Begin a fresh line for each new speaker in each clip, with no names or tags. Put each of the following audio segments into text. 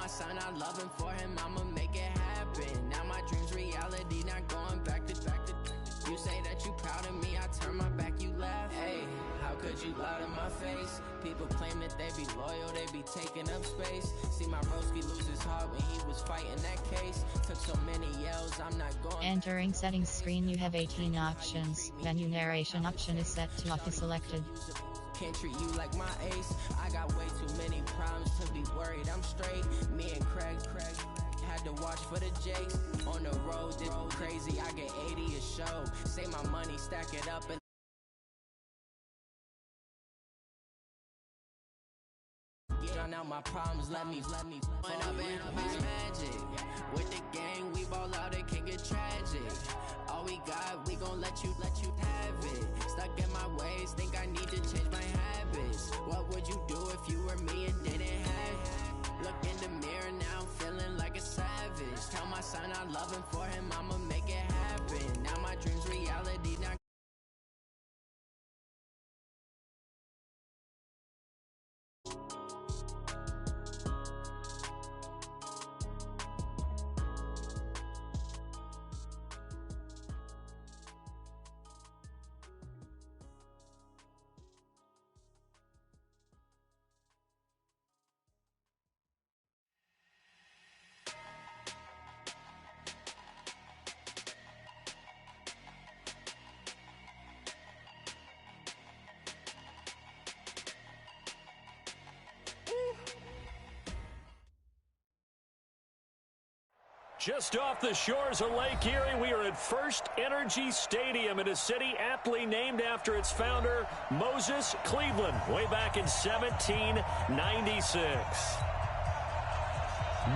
son, I love him, for him, I'ma make it happen. Now my dream's reality, not going back to. You say that you proud of me, I turn my back, you laugh. Hey, how could you lie to my face? People claim that they be loyal, they be taking up space. See my broski lose his heart when he was fighting that case. Took so many yells, I'm not going.
Entering settings screen, you have 18 options. Menu narration option is set to off is selected.
Can't treat you like my ace. I got way too many problems to be worried. I'm straight. Me and Craig had to watch for the Jakes. On the road, this crazy. I get 80 a show. Save my money, stack it up, and drown out my problems. Let me point up and up is magic. With the gang, we ball out, it can get tragic. All we got, we gon' let you have it. Stuck in my ways, think I need to change my habits. What would you do if you were me and didn't have it? Look in the mirror now, I'm feeling like a savage. Tell my son I love him, for him, I'ma make it happen. Now my dream's reality, now
Just off the shores of Lake Erie, we are at First Energy Stadium in a city aptly named after its founder, Moses Cleveland, way back in 1796.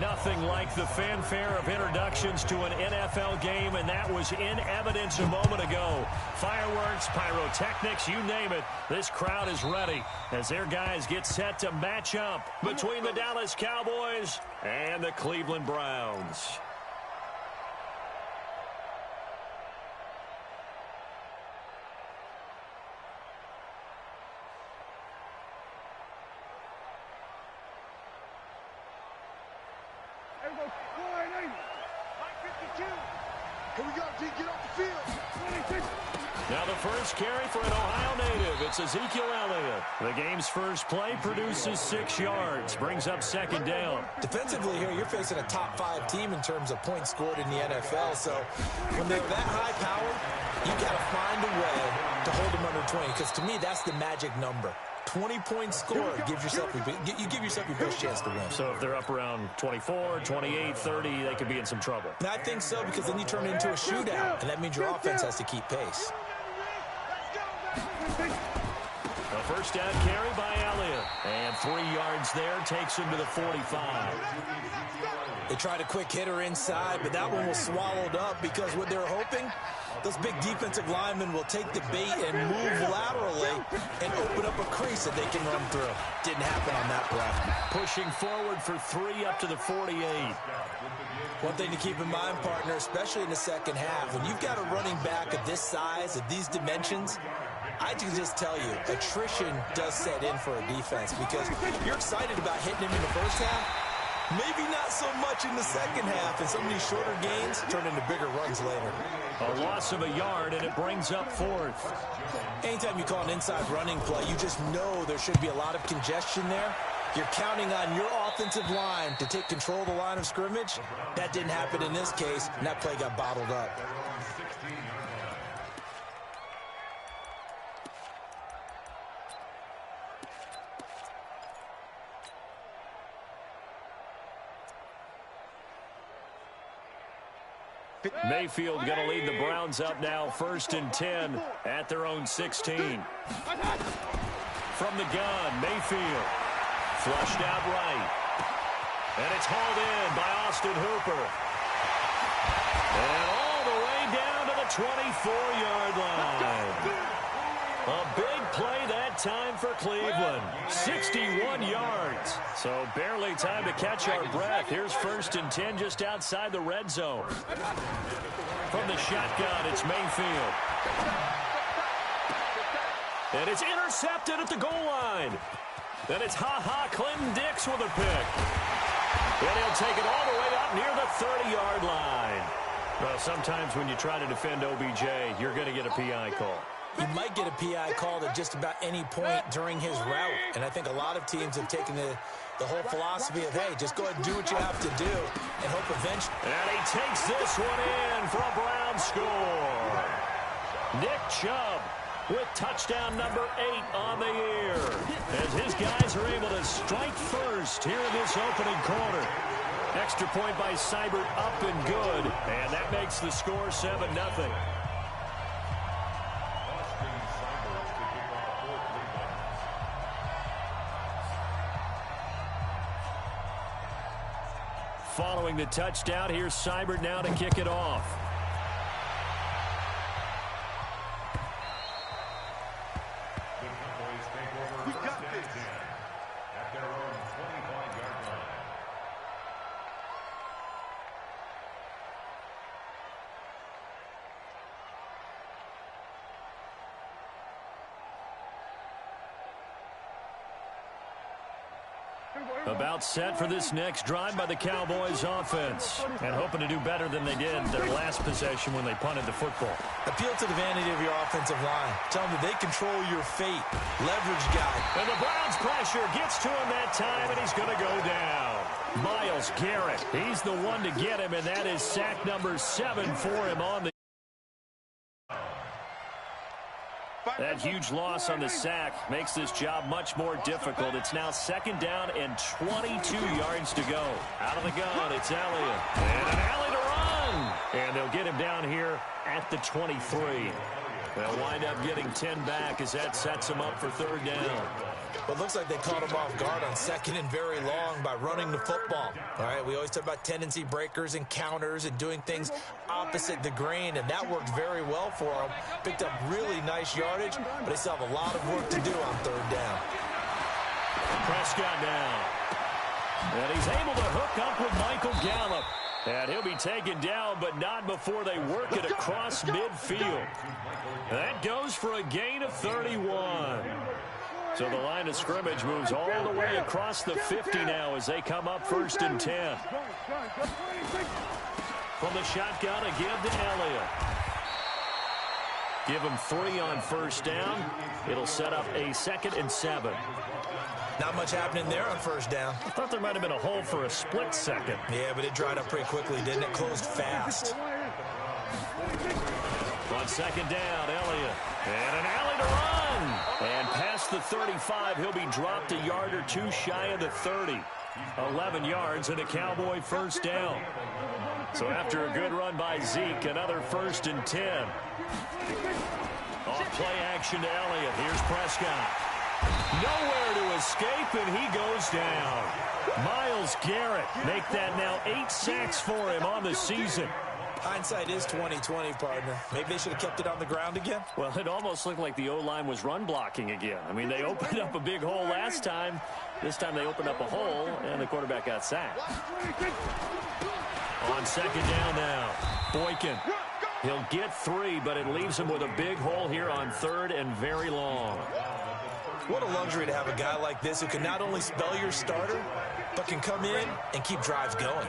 Nothing like the fanfare of introductions to an NFL game, and that was in evidence a moment ago. Fireworks, pyrotechnics, you name it. This crowd is ready as their guys get set to match up between the Dallas Cowboys and the Cleveland Browns.
Here we go, D. Get off the field.
Now the first carry for an Ohio native. It's Ezekiel Elliott. The game's first play produces 6 yards. Brings up second down.
Defensively here, you're facing a top 5 team in terms of points scored in the NFL. So when they're that high powered, you got to find a way to hold them under 20. Because to me, that's the magic number. 20 points scored, you give yourself your best chance to win.
So if they're up around 24, 28, 30, they could be in some trouble.
And I think so, because then you turn it into a shootout, and that means your offense has to keep pace.
A first down carry by Elliott. And 3 yards there, takes him to the 45.
They tried a quick hitter inside, but that one was swallowed up because what they're hoping, those big defensive linemen will take the bait and move laterally and open up a crease that they can run through. Didn't happen on that play.
Pushing forward for 3 up to the 48.
One thing to keep in mind, partner, especially in the second half, when you've got a running back of this size, of these dimensions, I can just tell you, attrition does set in for a defense because you're excited about hitting him in the first half. Maybe not so much in the second half, and some of these shorter gains turn into bigger runs later.
A loss of a yard, and it brings up 4th.
Anytime you call an inside running play, you just know there should be a lot of congestion there. You're counting on your offensive line to take control of the line of scrimmage. That didn't happen in this case, and that play got bottled up.
Mayfield going to lead the Browns up now, 1st and 10 at their own 16. From the gun, Mayfield flushed out right. And it's hauled in by Austin Hooper. And all the way down to the 24-yard line. A big play that time for Cleveland. 61 yards. So barely time to catch our breath. Here's 1st and 10 just outside the red zone. From the shotgun, it's Mayfield. And it's intercepted at the goal line. Then it's Clinton Dix with a pick. And he'll He'll take it all the way up near the 30-yard line. Well, sometimes when you try to defend OBJ, you're going to get a PI call.
You might get a PI called at just about any point during his route. And I think a lot of teams have taken the whole philosophy of, hey, just go ahead and do what you have to do and hope eventually.
And he takes this one in for a Brown score. Nick Chubb with touchdown number 8 on the year, as his guys are able to strike first here in this opening quarter. Extra point by Seibert, up and good, and that makes the score 7-0. Following the touchdown, here's Seibert now to kick it off. About set for this next drive by the Cowboys offense, and hoping to do better than they did their last possession when they punted the football.
Appeal to the vanity of your offensive line. Tell them that they control your fate. Leverage guy.
And the Browns pressure gets to him that time, and he's going to go down. Myles Garrett, he's the one to get him, and that is sack number 7 for him on the. That huge loss on the sack makes this job much more difficult. It's now 2nd down and 22 yards to go. Out of the gun, it's Elliott. And an alley to run. And they'll get him down here at the 23. They'll wind up getting 10 back as that sets him up for 3rd down.
But it looks like they caught him off guard on 2nd and very long by running the football. All right, we always talk about tendency breakers and counters and doing things opposite the grain, and that worked very well for him. Picked up really nice yardage, but they still have a lot of work to do on 3rd down.
Prescott now. And he's able to hook up with Michael Gallup. And he'll be taken down, but not before they work it across midfield. That goes for a gain of 31. So the line of scrimmage moves all the way across the 50 now as they come up 1st and 10. From the shotgun, a give to Elliott. Give him 3 on 1st down. It'll set up a 2nd and 7.
Not much happening there on 1st down.
I thought there might have been a hole for a split second.
Yeah, but it dried up pretty quickly, didn't it? Closed fast.
On 2nd down, Elliott. And an alley to run. And past the 35, he'll be dropped a yard or 2 shy of the 30. 11 yards and a Cowboy 1st down. So after a good run by Zeke, another 1st and 10. Off play action to Elliott. Here's Prescott. Nowhere to escape, and he goes down. Myles Garrett make that now 8 sacks for him on the season.
Hindsight is 20/20, partner. Maybe they should have kept it on the ground again.
Well, it almost looked like the O-line was run blocking again. I mean, they opened up a big hole last time. This time they opened up a hole, and the quarterback got sacked. On 2nd down now, Boykin. He'll get 3, but it leaves him with a big hole here on 3rd and very long.
What a luxury to have a guy like this who can not only spell your starter, but can come in and keep drives going.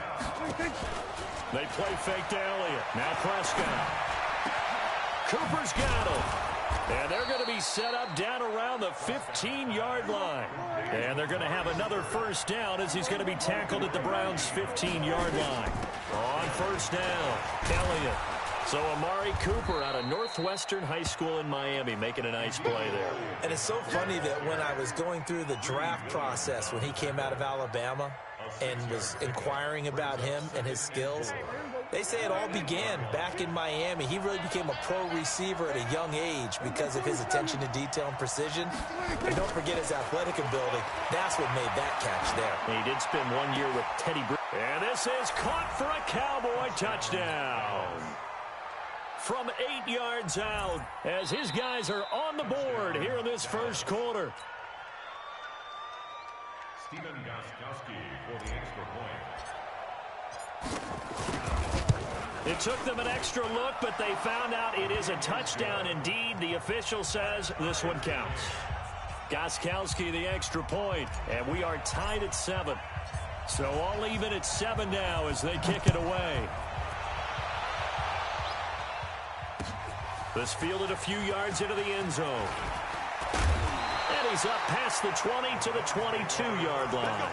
They play fake to Elliott. Now Prescott. Cooper's got him. And they're going to be set up down around the 15-yard line. And they're going to have another 1st down as he's going to be tackled at the Browns' 15-yard line. On 1st down, Elliott. So Amari Cooper out of Northwestern High School in Miami making a nice play there.
And it's so funny that when I was going through the draft process when he came out of Alabama and was inquiring about him and his skills, they say it all began back in Miami. He really became a pro receiver at a young age because of his attention to detail and precision. And don't forget his athletic ability. That's what made that catch there.
He did spend 1 year with Teddy Bridgewater. And this is caught for a Cowboy touchdown. From 8 yards out as his guys are on the board here in this 1st quarter.
Steven Gostkowski for the extra point.
It took them an extra look, but they found out it is a touchdown indeed. The official says this one counts. Gostkowski the extra point, and we are tied at 7. So all even at 7 now as they kick it away. This fielded a few yards into the end zone. And he's up past the 20 to the 22-yard line.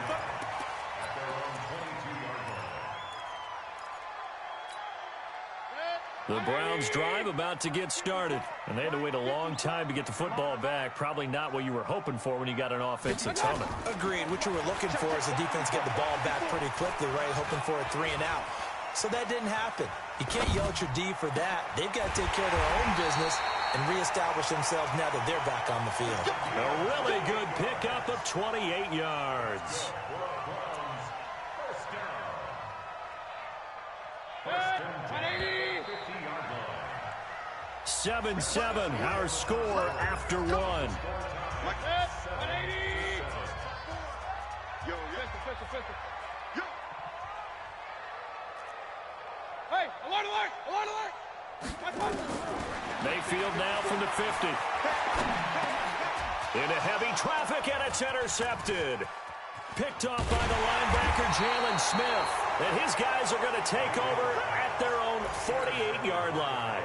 The Browns drive about to get started. And they had to wait a long time to get the football back. Probably not what you were hoping for when you got an offense that's humming.
Agreed. What you were looking for is the defense get the ball back pretty quickly, right? Hoping for a 3 and out. So that didn't happen. You can't yell at your D for that. They've got to take care of their own business and reestablish themselves now that they're back on the field.
A really good pickup of 28 yards. 7-7, our score after 1.
Hey, alert, alert, alert, alert!
Mayfield now from the 50. Into heavy traffic, and it's intercepted. Picked off by the linebacker, Jalen Smith. And his guys are going to take over at their own 48-yard line.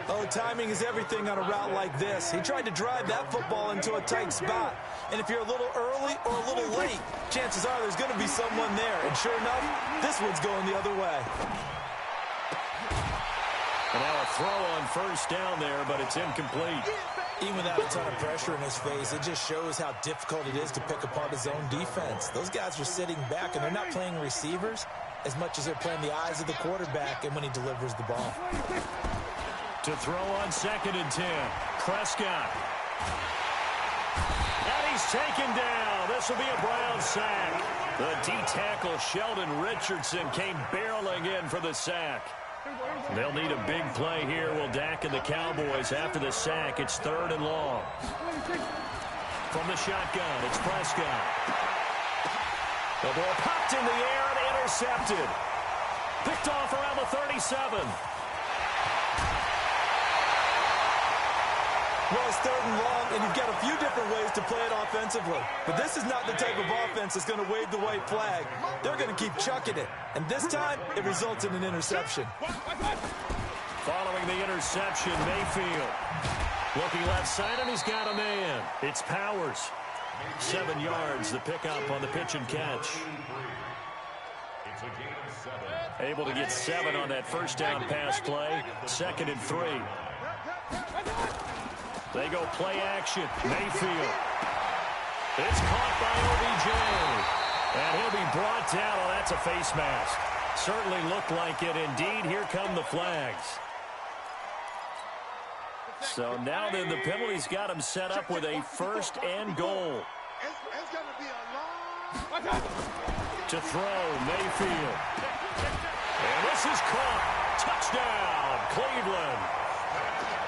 Oh, timing is everything on a route like this. He tried to drive that football into a tight spot. And if you're a little early or a little late, chances are there's going to be someone there. And sure enough, this one's going the other way.
And now a throw on first down there, but it's incomplete.
Even without a ton of pressure in his face, it just shows how difficult it is to pick apart his own defense. Those guys are sitting back, and they're not playing receivers as much as they're playing the eyes of the quarterback and when he delivers the ball.
To throw on 2nd and 10. Prescott. And he's taken down. This will be a Brown sack. The D-tackle Sheldon Richardson came barreling in for the sack. They'll need a big play here. Will Dak and the Cowboys after the sack. It's 3rd and long. From the shotgun, it's Prescott. The ball popped in the air and intercepted. Picked off around the 37.
Well, it's 3rd and long, and you've got a few different ways to play it offensively. But this is not the type of offense that's going to wave the white flag. They're going to keep chucking it. And this time, it results in an interception.
Following the interception, Mayfield. Looking left side, and he's got a man. It's Powers. 7 yards, the pickup on the pitch and catch. Able to get 7 on that first down pass play. 2nd and 3. They go play action. Mayfield. It's caught by OBJ. And he'll be brought down. Oh, that's a face mask. Certainly looked like it. Indeed, here come the flags. So now then the penalty's got him set up with a 1st and goal. To throw, Mayfield. And this is caught. Touchdown, Cleveland.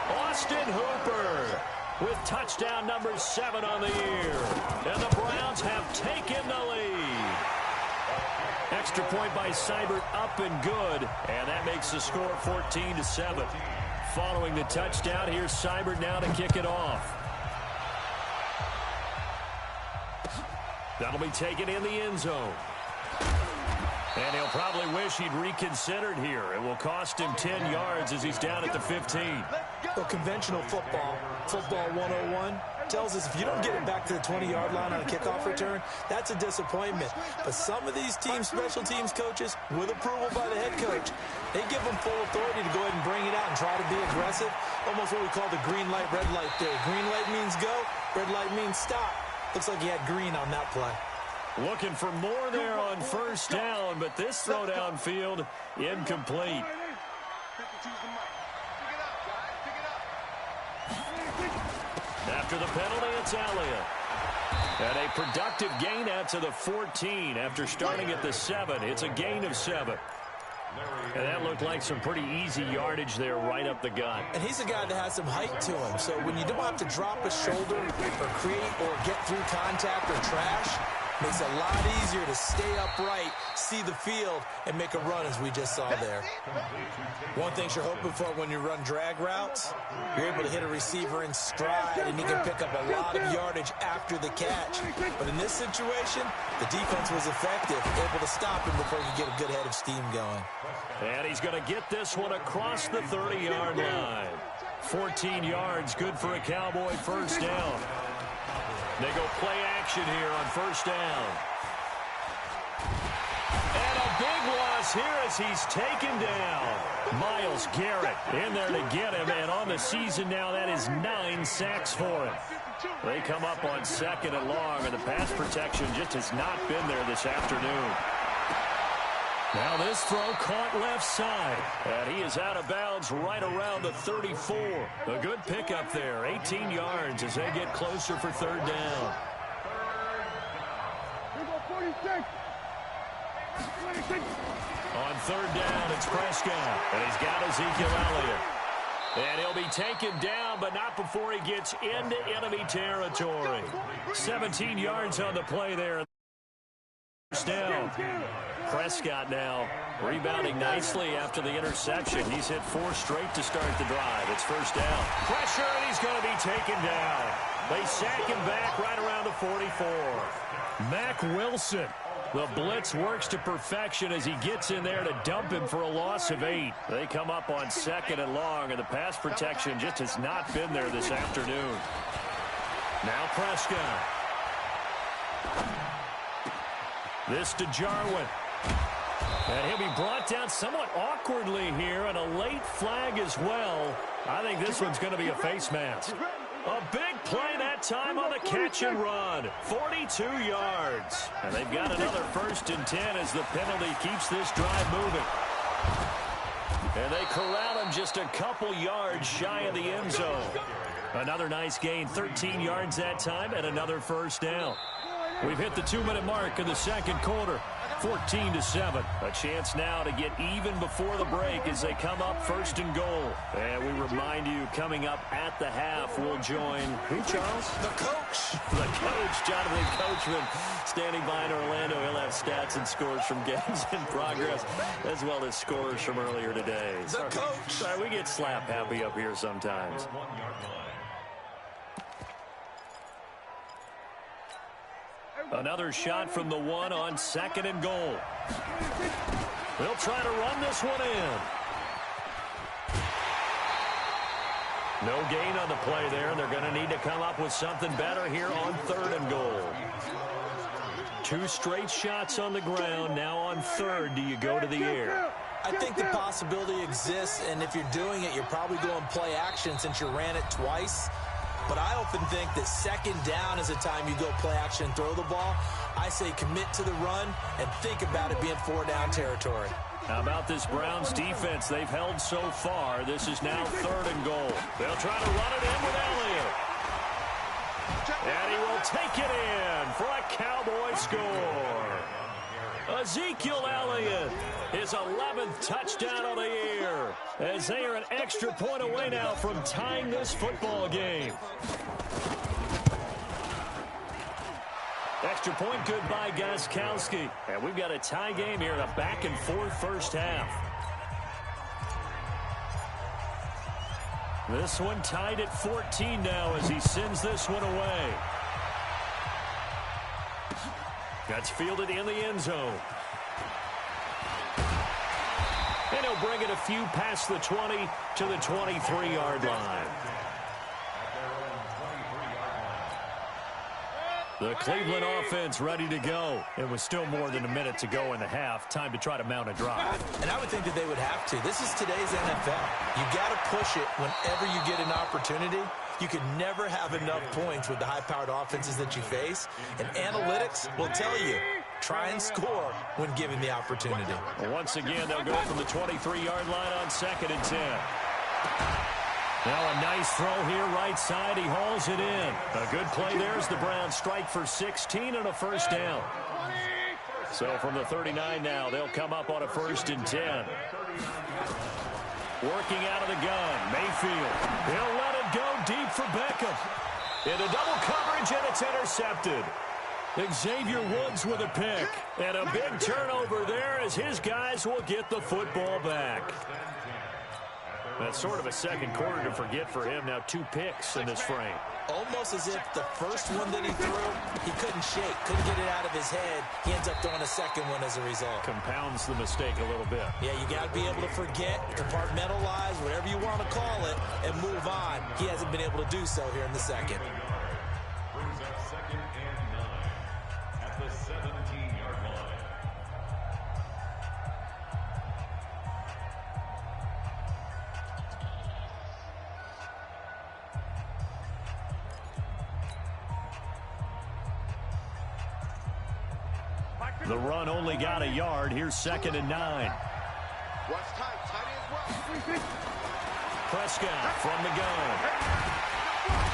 Austin Hooper with touchdown number 7 on the year. And the Browns have taken the lead. Extra point by Seibert up and good. And that makes the score 14-7. Following the touchdown, here's Seibert now to kick it off. That'll be taken in the end zone. And he'll probably wish he'd reconsidered here. It will cost him 10 yards as he's down at the 15.
Well, conventional football 101, tells us if you don't get it back to the 20-yard line on a kickoff return, that's a disappointment. But some of these teams, special teams coaches, with approval by the head coach, they give them full authority to go ahead and bring it out and try to be aggressive. Almost what we call the green light, red light theory. Green light means go, red light means stop. Looks like he had green on that play.
Looking for more there on first down, but this throw downfield incomplete. After the penalty, it's Elliott. And a productive gain out to the 14 after starting at the 7. It's a gain of 7. And that looked like some pretty easy yardage there right up the gut.
And he's a guy that has some height to him. So when you don't have to drop a shoulder or create or get through contact or trash, Makes it a lot easier to stay upright, see the field, and make a run as we just saw there. One thing you're hoping for when you run drag routes, you're able to hit a receiver in stride, and he can pick up a lot of yardage after the catch. But in this situation, the defense was effective, able to stop him before he could get a good head of steam going.
And he's going to get this one across the 30-yard line. 14 yards, good for a Cowboy first down. They go play action here on first down. And a big loss here as he's taken down. Myles Garrett in there to get him, and on the season now, that is 9 sacks for him. They come up on 2nd and long, and the pass protection just has not been there this afternoon. Now this throw caught left side, and he is out of bounds right around the 34. A good pickup there, 18 yards as they get closer for 3rd down. On 3rd down, it's Prescott, and he's got Ezekiel Elliott. And he'll be taken down, but not before he gets into enemy territory. 17 yards on the play there. Down. Prescott now rebounding nicely after the interception. He's hit 4 straight to start the drive. It's first down. Pressure, and he's going to be taken down. They sack him back right around the 44. Mack Wilson. The blitz works to perfection as he gets in there to dump him for a loss of 8. They come up on 2nd and long, and the pass protection just has not been there this afternoon. Now Prescott. This to Jarwin. And he'll be brought down somewhat awkwardly here, and a late flag as well. I think this one's going to be a face mask. A big play that time on the catch and run. 42 yards. And they've got another 1st and 10 as the penalty keeps this drive moving. And they corral him just a couple yards shy of the end zone. Another nice gain, 13 yards that time, and another first down. We've hit the 2-minute mark in the 2nd quarter. 14-7. A chance now to get even before the break as they come up 1st and goal. And we remind you, coming up at the half, we'll join who, Charles?
The coach.
The coach, Jonathan Coachman, standing by in Orlando. He'll have stats and scores from games in progress, as well as scores from earlier today.
The coach.
Sorry, we get slap happy up here sometimes. Another shot from the 1 on 2nd and goal. They'll try to run this one in. No gain on the play there. They're going to need to come up with something better here on 3rd and goal. 2 straight shots on the ground. Now on 3rd, do you go to the air?
I think the possibility exists, and if you're doing it, you're probably going play action since you ran it twice. But I often think that 2nd down is a time you go play action and throw the ball. I say commit to the run and think about it being 4-down territory.
How about this Browns defense? They've held so far. This is now 3rd and goal. They'll try to run it in with Elliott. And he will take it in for a Cowboy score. Ezekiel Elliott, his 11th touchdown of the year, as they are an extra point away now from tying this football game. Extra point good by Gostkowski. And we've got a tie game here in a back-and-forth first half. This one tied at 14 now as he sends this one away. That's fielded in the end zone. And he'll bring it a few past the 20 to the 23-yard line. The Cleveland offense ready to go. It was still more than a minute to go in the half. Time to try to mount a drive.
And I would think that they would have to. This is today's NFL. You got to push it whenever you get an opportunity. You can never have enough points with the high-powered offenses that you face. And analytics will tell you, try and score when given the opportunity.
Well, once again, they'll go from the 23-yard line on 2nd and 10. Now a nice throw here right side. He hauls it in. A good play there as the Browns strike for 16 and a first down. So from the 39 now, they'll come up on a 1st and 10. Working out of the gun, Mayfield. He'll let it go deep for Beckham. Into double coverage, and it's intercepted. Xavier Woods with a pick. And a big turnover there as his guys will get the football back. That's sort of a second quarter to forget for him. Now 2 picks in this frame.
Almost as if the first one that he threw, he couldn't shake, couldn't get it out of his head. He ends up throwing a second one as a result.
Compounds the mistake a little bit.
Yeah, you got to be able to forget, compartmentalize, whatever you want to call it, and move on. He hasn't been able to do so here in the second.
Brings up 2nd and 9 at the 17-yard line.
The run only got a yard. Here's 2nd and 9.
Watch tight as well.
Prescott from the gun.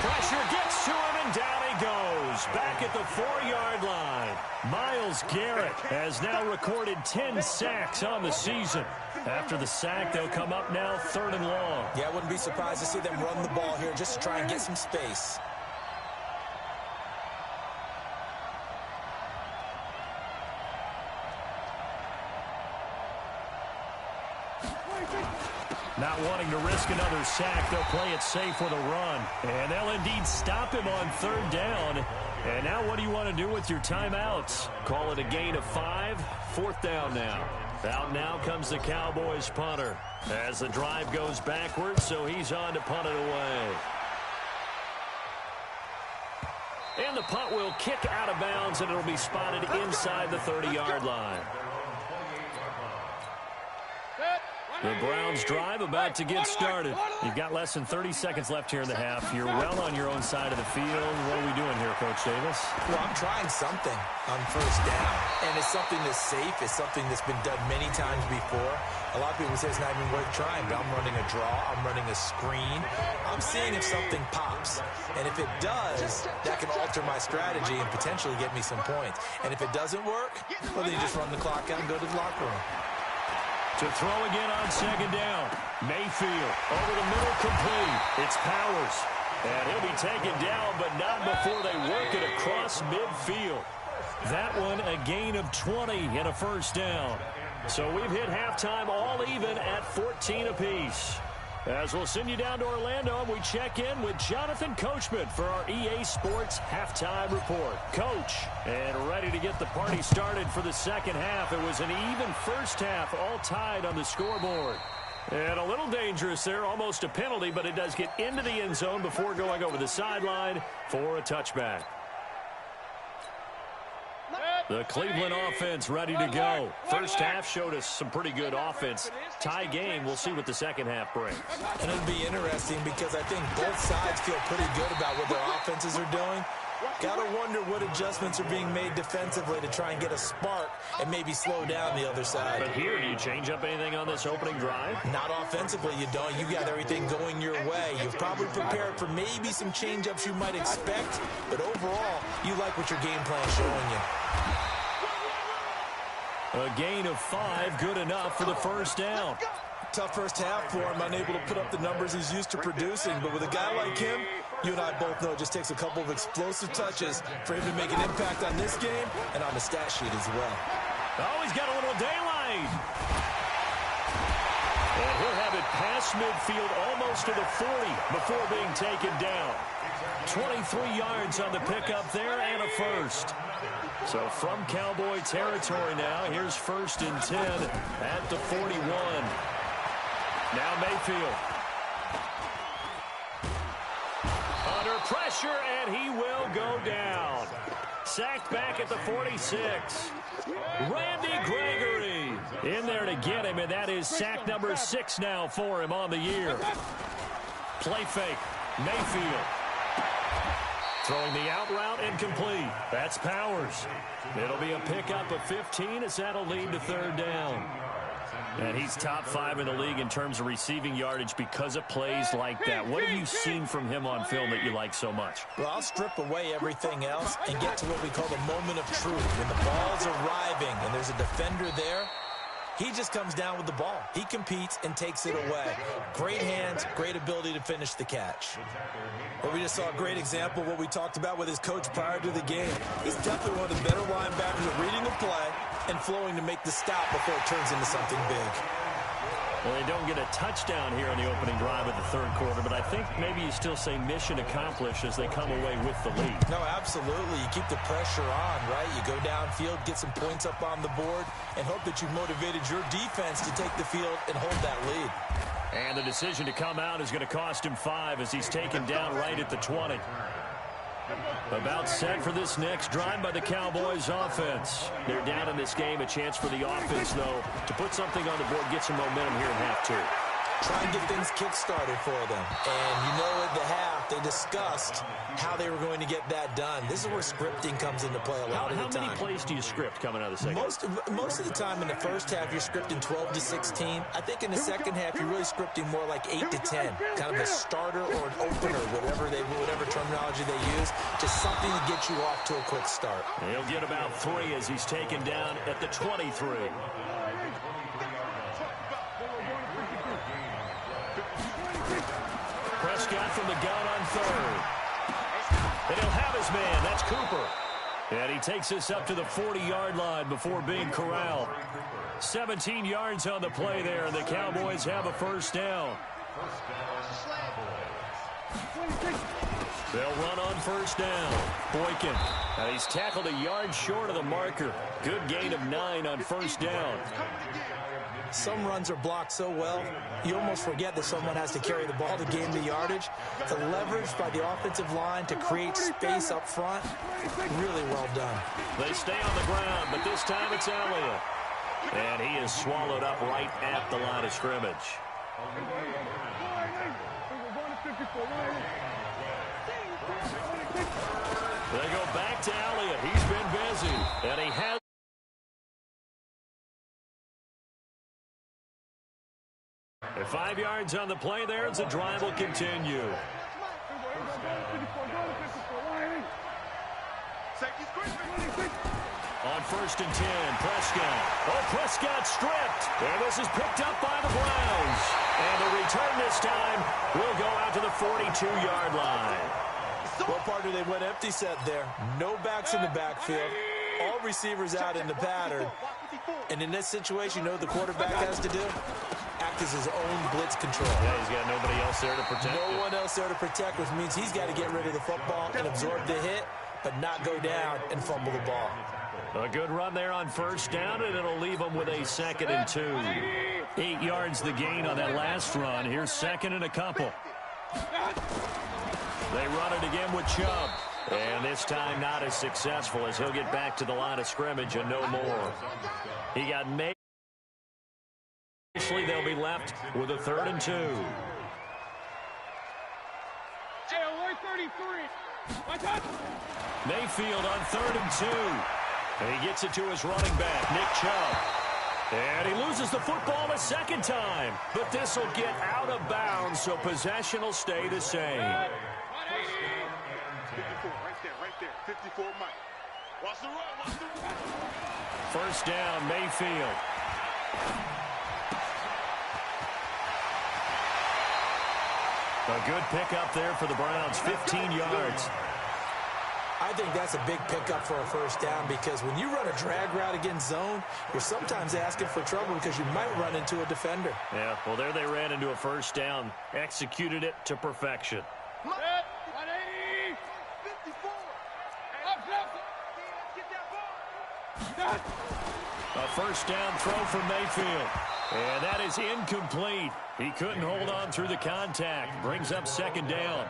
Pressure gets to him, and down he goes. Back at the 4-yard line. Myles Garrett has now recorded 10 sacks on the season. After the sack, they'll come up now 3rd and long.
Yeah, I wouldn't be surprised to see them run the ball here just to try and get some space.
Not wanting to risk another sack, they'll play it safe with a run. And they'll indeed stop him on 3rd down. And now what do you want to do with your timeouts? Call it a gain of 5. 4th down now. Out now comes the Cowboys punter. As the drive goes backwards, so he's on to punt it away. And the punt will kick out of bounds, and it'll be spotted inside the 30-yard line. The Browns drive about to get started. You've got less than 30 seconds left here in the half. You're well on your own side of the field. What are we doing here, Coach Davis?
Well, I'm trying something on 1st down. And it's something that's safe. It's something that's been done many times before. A lot of people say it's not even worth trying, but I'm running a draw. I'm running a screen. I'm seeing if something pops. And if it does, that can alter my strategy and potentially get me some points. And if it doesn't work, well, then you just run the clock out and go to the locker room.
To throw again on 2nd down. Mayfield over the middle, complete. It's Powers. And he'll be taken down, but not before they work it across midfield. That one a gain of 20 and a 1st down. So we've hit halftime all even at 14 apiece. As we'll send you down to Orlando, and we check in with Jonathan Coachman for our EA Sports Halftime Report. Coach, and ready to get the party started for the second half. It was an even first half, all tied on the scoreboard. And a little dangerous there, almost a penalty, but it does get into the end zone before going over the sideline for a touchback. The Cleveland offense ready to go. First half showed us some pretty good offense. Tie game. We'll see what the second half brings.
And it'll be interesting because I think both sides feel pretty good about what their offenses are doing. Got to wonder what adjustments are being made defensively to try and get a spark and maybe slow down the other side.
But here, do you change up anything on this opening drive?
Not offensively, you don't. You got everything going your way. You've probably prepared for maybe some change-ups you might expect, but overall, you like what your game plan is showing you.
A gain of 5, good enough for the 1st down.
Tough first half for him, unable to put up the numbers he's used to producing. But with a guy like him, you and I both know it just takes a couple of explosive touches for him to make an impact on this game and on the stat sheet as well.
Oh, he's got a little daylight. And he'll have it past midfield almost to the 40 before being taken down. 23 yards on the pickup there and a 1st. So from Cowboy territory now, here's 1st and 10 at the 41. Now Mayfield. Under pressure, and he will go down. Sacked back at the 46. Randy Gregory in there to get him, and that is sack number 6 now for him on the year. Play fake. Mayfield. Throwing the out route incomplete. That's Powers. It'll be a pickup of 15 as that'll lead to 3rd down. And he's top 5 in the league in terms of receiving yardage because of plays like that. What have you seen from him on film that you like so much?
Well, I'll strip away everything else and get to what we call the moment of truth. When the ball's arriving and there's a defender there, He just comes down with the ball. He competes and takes it away. Great hands, great ability to finish the catch. Well, we just saw a great example of what we talked about with his coach prior to the game. He's definitely one of the better linebackers at reading the play and flowing to make the stop before it turns into something big.
Well, they don't get a touchdown here on the opening drive of the third quarter, but I think maybe you still say mission accomplished as they come away with the lead.
No, absolutely. You keep the pressure on, right? You go downfield, get some points up on the board, and hope that you've motivated your defense to take the field and hold that lead.
And the decision to come out is going to cost him 5 as he's taken down right at the 20. About set for this next drive by the Cowboys offense. They're down in this game. A chance for the offense, though, to put something on the board, get some momentum here in half 2.
Try and get things kick-started for them. And you know at the half, they discussed how they were going to get that done. This is where scripting comes into play a lot of the time.
How many plays do you script coming out of the second?
Most of the time in the first half, you're scripting 12 to 16. I think in the second half, you're really scripting more like 8 to 10. Kind of a starter or an opener, whatever terminology they use, just something to get you off to a quick start.
He'll get about 3 as he's taken down at the 23. Prescott from the gun on third. And he'll have his man. That's Cooper. And he takes us up to the 40-yard line before being corralled. 17 yards on the play there, and the Cowboys have a first down. They'll run on first down. Boykin. Now he's tackled a yard short of the marker. Good gain of 9 on first down.
Some runs are blocked so well, you almost forget that someone has to carry the ball to gain the yardage. The leverage by the offensive line to create space up front, really well done.
They stay on the ground, but this time it's Elliott. And he is swallowed up right at the line of scrimmage. They go back to Elliott. He's been busy, and he has. 5 yards on the play there as the drive will continue. On first and 10, Prescott. Oh, Prescott stripped. And this is picked up by the Browns. And the return this time will go out to the 42-yard line.
Well, partner, they went empty set there. No backs in the backfield. All receivers out in the pattern. And in this situation, you know what the quarterback has to do? Act as his own blitz control.
Yeah, he's got nobody else there to protect.
No one else there to protect, which means he's got to get rid of the football and absorb the hit, but not go down and fumble the ball.
A good run there on first down, and it'll leave them with a 2nd and 2. 8 yards the gain on that last run. Here's 2nd and a couple. They run it again with Chubb. And this time not as successful as he'll get back to the line of scrimmage and no more. He got made. They'll be left with a 3rd and 2. Mayfield on 3rd and 2. And he gets it to his running back, Nick Chubb. And he loses the football a second time. But this will get out of bounds, so possession will stay the same.
54, Mike. Watch the run,
First down, Mayfield. A good pickup there for the Browns, 15 yards.
I think that's a big pickup for a first down because when you run a drag route against zone, you're sometimes asking for trouble because you might run into a defender.
Yeah, well, there they ran into a first down, executed it to perfection. A first down throw from Mayfield. And that is incomplete. He couldn't hold on through the contact. Brings up 2nd down.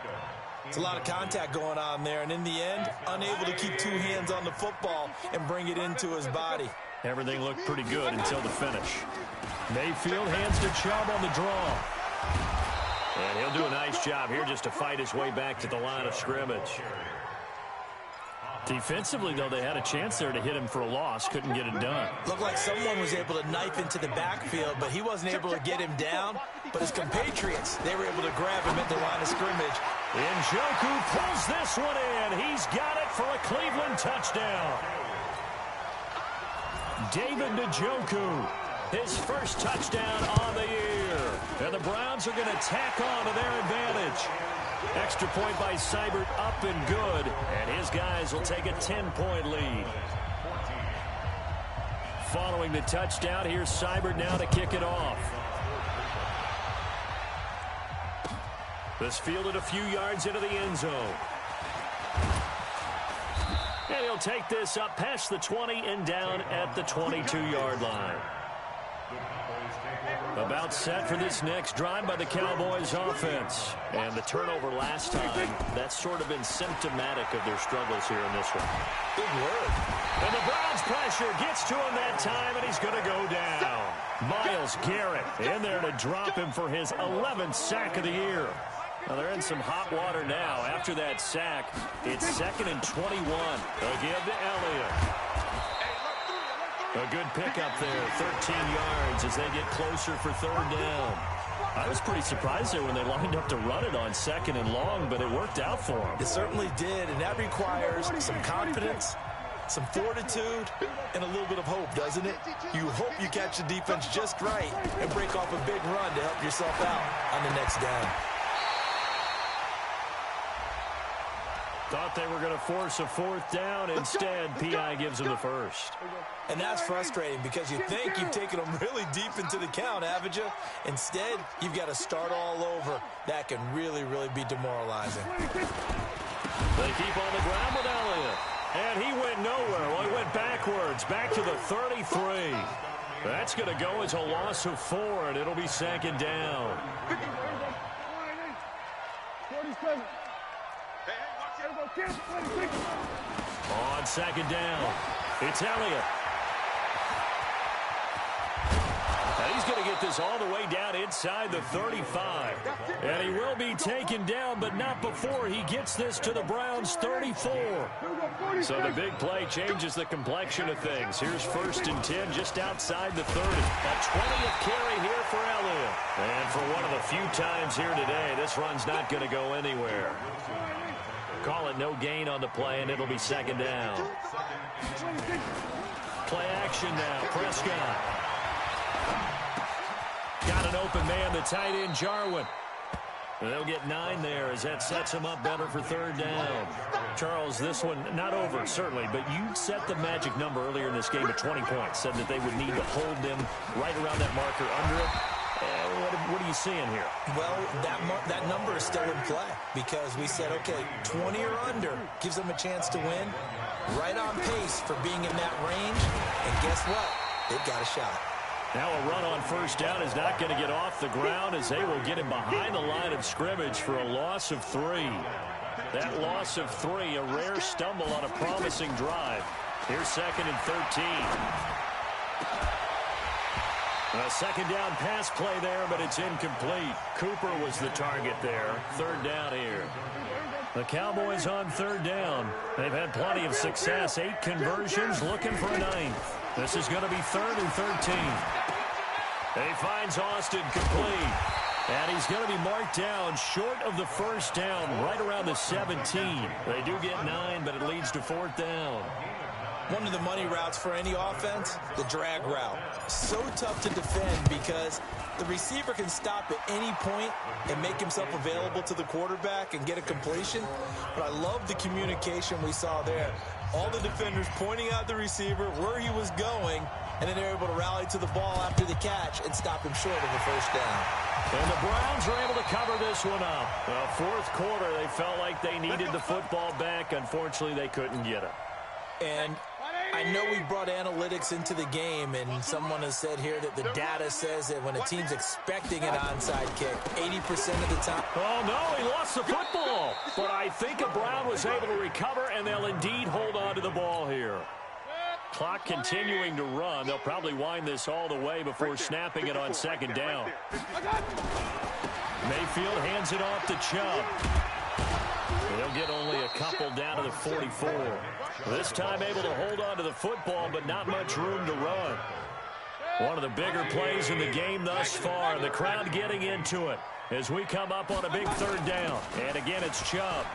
It's a lot of contact going on there, and in the end, unable to keep 2 hands on the football and bring it into his body.
Everything looked pretty good until the finish. Mayfield hands to Chubb on the draw. And he'll do a nice job here just to fight his way back to the line of scrimmage. Defensively, though, they had a chance there to hit him for a loss. Couldn't get it done.
Looked like someone was able to knife into the backfield, but he wasn't able to get him down. But his compatriots, they were able to grab him at the line of scrimmage.
Njoku pulls this one in. He's got it for a Cleveland touchdown. David Njoku. his first touchdown on the year. And the Browns are going to tack on to their advantage. Extra point by Seibert up and good. And his guys will take a 10-point lead. Following the touchdown, here's Seibert now to kick it off. This fielded a few yards into the end zone. And he'll take this up past the 20 and down at the 22-yard line. About set for this next drive by the Cowboys offense. And the turnover last time, that's sort of been symptomatic of their struggles here in this one.
Big word.
And the Browns pressure gets to him that time, and he's going to go down. Myles Garrett in there to drop him for his 11th sack of the year. Now they're in some hot water now. After that sack, it's 2nd and 21. They'll give to Elliott. A good pickup there, 13 yards as they get closer for 3rd down. I was pretty surprised there when they lined up to run it on 2nd and long, but it worked out for them.
It certainly did, and that requires some confidence, some fortitude, and a little bit of hope, doesn't it? You hope you catch the defense just right and break off a big run to help yourself out on the next down.
Thought they were going to force a 4th down. Instead, P.I. gives them the first.
And that's frustrating because you think you've taken them really deep into the count, haven't you? Instead, you've got to start all over. That can really, really be demoralizing.
They keep on the ground with Elliott. And he went nowhere. Well, he went backwards, back to the 33. That's going to go as a loss of 4, and it'll be 2nd down.
47.
On 2nd down, it's Elliott. And he's going to get this all the way down inside the 35. And he will be taken down, but not before he gets this to the Browns' 34. So the big play changes the complexion of things. Here's 1st and 10 just outside the 30. A 20th carry here for Elliott. And for one of the few times here today, this run's not going to go anywhere. Call it no gain on the play, and it'll be 2nd down. Play action now. Prescott. Got an open man, the tight end, Jarwin. And they'll get 9 there as that sets him up better for 3rd down. Charles, this one not over, certainly, but you set the magic number earlier in this game at 20 points. Said that they would need to hold them right around that marker under it. What are you seeing here?
Well, that number is still in play because we said, okay, 20 or under gives them a chance to win. Right on pace for being in that range. And guess what? They've got a shot.
Now a run on 1st down is not going to get off the ground as they will get him behind the line of scrimmage for a loss of 3. That loss of 3, a rare stumble on a promising drive. Here's 2nd and 13. A 2nd down pass play there, but it's incomplete. Cooper was the target there. 3rd down here. The Cowboys on 3rd down. They've had plenty of success. 8 conversions, looking for a 9th. This is going to be 3rd and 13. He finds Austin complete. And he's going to be marked down short of the 1st down, right around the 17. They do get 9, but it leads to 4th down.
One of the money routes for any offense, the drag route. So tough to defend because the receiver can stop at any point and make himself available to the quarterback and get a completion. But I love the communication we saw there. All the defenders pointing out the receiver, where he was going, and then they're able to rally to the ball after the catch and stop him short of the 1st down.
And the Browns are able to cover this one up. 4th quarter, they felt like they needed the football back. Unfortunately, they couldn't get it.
And I know we brought analytics into the game, and someone has said here that the data says that when a team's expecting an onside kick, 80% of the time.
Oh, no, he lost the football. But I think a Brown was able to recover, and they'll indeed hold on to the ball here. Clock continuing to run. They'll probably wind this all the way before snapping it on 2nd down. Mayfield hands it off to Chubb. They'll get only a couple down to the 44. This time able to hold on to the football, but not much room to run. One of the bigger plays in the game thus far. The crowd getting into it as we come up on a big 3rd down. And again, it's Chubb.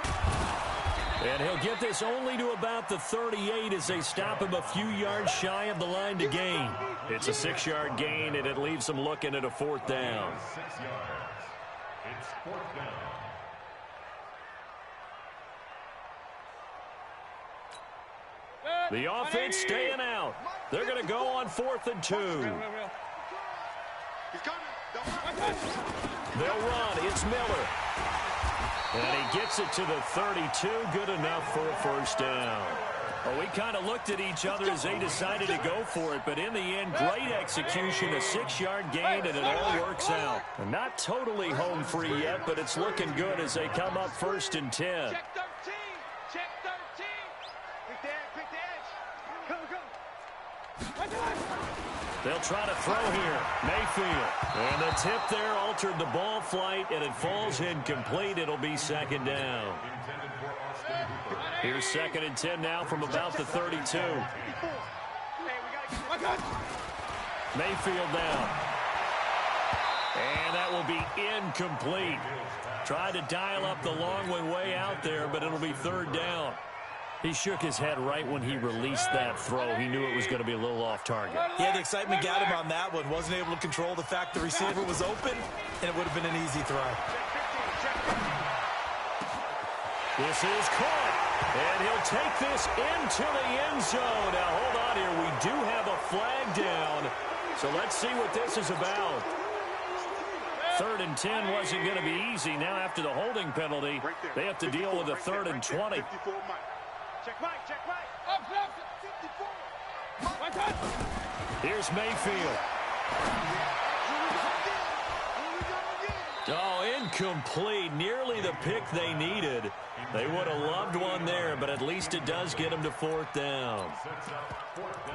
And he'll get this only to about the 38 as they stop him a few yards shy of the line to gain. It's a 6-yard gain, and it leaves him looking at a 4th down.
6 yards. It's 4th down.
The offense staying out. They're going to go on 4th and 2. They'll run. It's Miller. And he gets it to the 32. Good enough for a 1st down. Well, we kind of looked at each other as they decided to go for it, but in the end, great execution, a 6-yard gain, and it all works out. Not totally home free yet, but it's looking good as they come up 1st and 10.
Check 13. Check 13. Quick the edge. Go.
They'll try to throw here. Mayfield. And the tip there altered the ball flight, and it falls incomplete. It'll be 2nd down. Here's 2nd and 10 now from about the 32. Mayfield down. And that will be incomplete. Tried to dial up the long one way out there, but it'll be 3rd down. He shook his head right when he released that throw. He knew it was going to be a little off target.
Yeah, the excitement got him on that one. Wasn't able to control the fact the receiver was open, and it would have been an easy throw.
This is caught, and he'll take this into the end zone. Now, hold on here. We do have a flag down, so let's see what this is about. 3rd and 10 wasn't going to be easy. Now, after the holding penalty, they have to deal with a 3rd and 20.
Check right. Up.
Here's Mayfield. Oh, incomplete. Nearly the pick they needed. They would have loved one there, but at least it does get them to 4th down.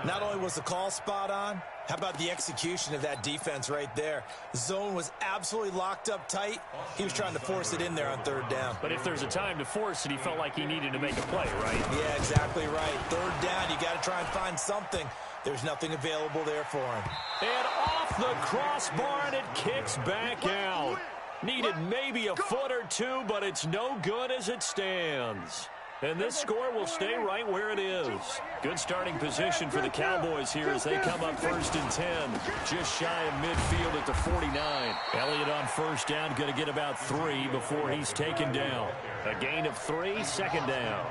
Not only was the call spot on, how about the execution of that defense right there? The zone was absolutely locked up tight. He was trying to force it in there on 3rd down.
But if there's a time to force it, he felt like he needed to make a play, right?
Yeah, exactly right. 3rd down, you got to try and find something. There's nothing available there for him.
And off the crossbar, and it kicks back out. Needed maybe a foot or two, but it's no good as it stands. And this score will stay right where it is. Good starting position for the Cowboys here as they come up 1st and 10. Just shy of midfield at the 49. Elliott on 1st down, going to get about 3 before he's taken down. A gain of 3, 2nd down.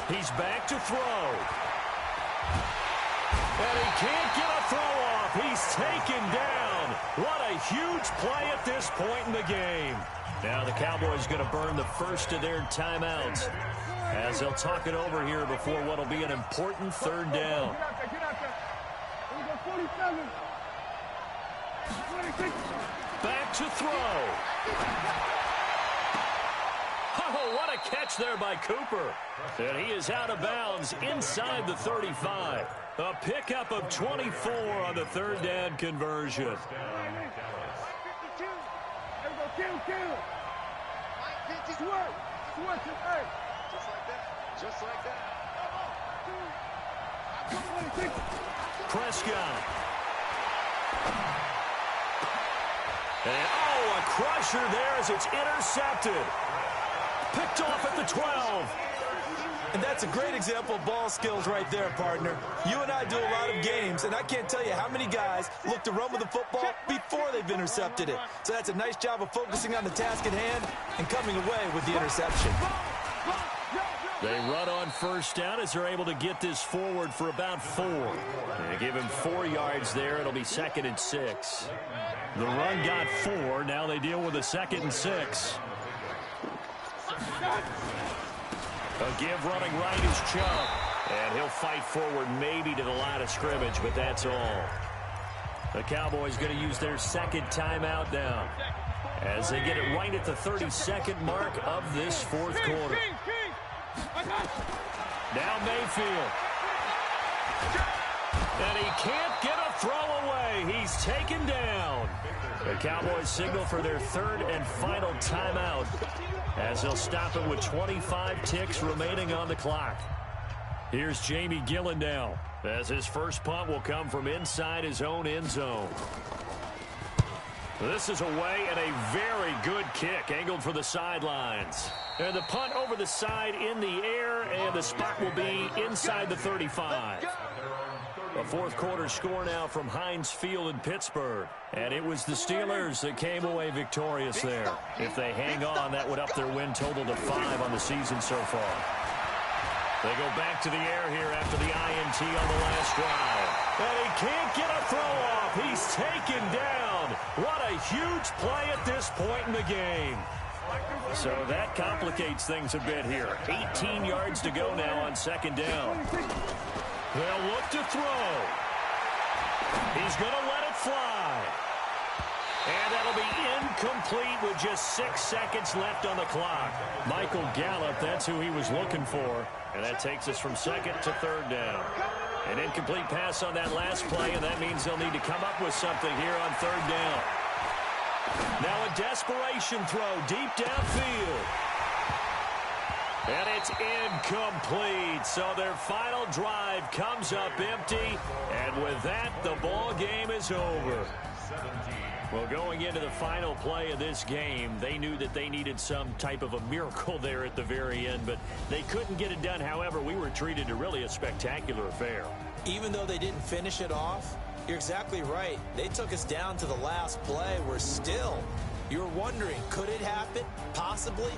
He's back to throw. And he can't get a throw off. He's taken down. What a huge play at this point in the game. Now the Cowboys going to burn the first of their timeouts as they'll talk it over here before what will be an important 3rd down. Back to throw. Oh, what a catch there by Cooper. And he is out of bounds inside the 35. A pickup of 24 on the 3rd down conversion.
Just like that.
Prescott. And, oh, a crusher there as it's intercepted. Picked off at the 12.
And that's a great example of ball skills right there, partner. You and I do a lot of games, and I can't tell you how many guys look to run with the football before they've intercepted it. So that's a nice job of focusing on the task at hand and coming away with the interception.
They run on 1st down as they're able to get this forward for about 4. They give him 4 yards there. It'll be 2nd and 6. The run got 4. Now they deal with a 2nd and 6. A give running right is Chubb. And he'll fight forward maybe to the line of scrimmage, but that's all. The Cowboys going to use their 2nd timeout now as they get it right at the 32nd mark of this 4th quarter. Now Mayfield. And he can't get a throw away. He's taken down. The Cowboys signal for their 3rd and final timeout as they'll stop it with 25 ticks remaining on the clock. Here's Jamie Gillen now as his first punt will come from inside his own end zone. This is away and a very good kick, angled for the sidelines. And the punt over the side in the air, and the spot will be inside the 35. A fourth quarter score now from Heinz Field in Pittsburgh. And it was the Steelers that came away victorious there. If they hang on, that would up their win total to 5 on the season so far. They go back to the air here after the INT on the last drive. And he can't get a throw off. He's taken down. What a huge play at this point in the game. So that complicates things a bit here. 18 yards to go now on second down. They'll look to throw. He's going to let it fly. And that'll be incomplete with just 6 seconds left on the clock. Michael Gallup, that's who he was looking for. And that takes us from second to third down. An incomplete pass on that last play, and that means they'll need to come up with something here on third down. Now a desperation throw deep downfield. And it's incomplete. So their final drive comes up empty. And with that, the ball game is over. Well, going into the final play of this game, they knew that they needed some type of a miracle there at the very end, but they couldn't get it done. However, we were treated to really a spectacular affair.
Even though they didn't finish it off, you're exactly right. They took us down to the last play. We're still, you're wondering, could it happen? Possibly.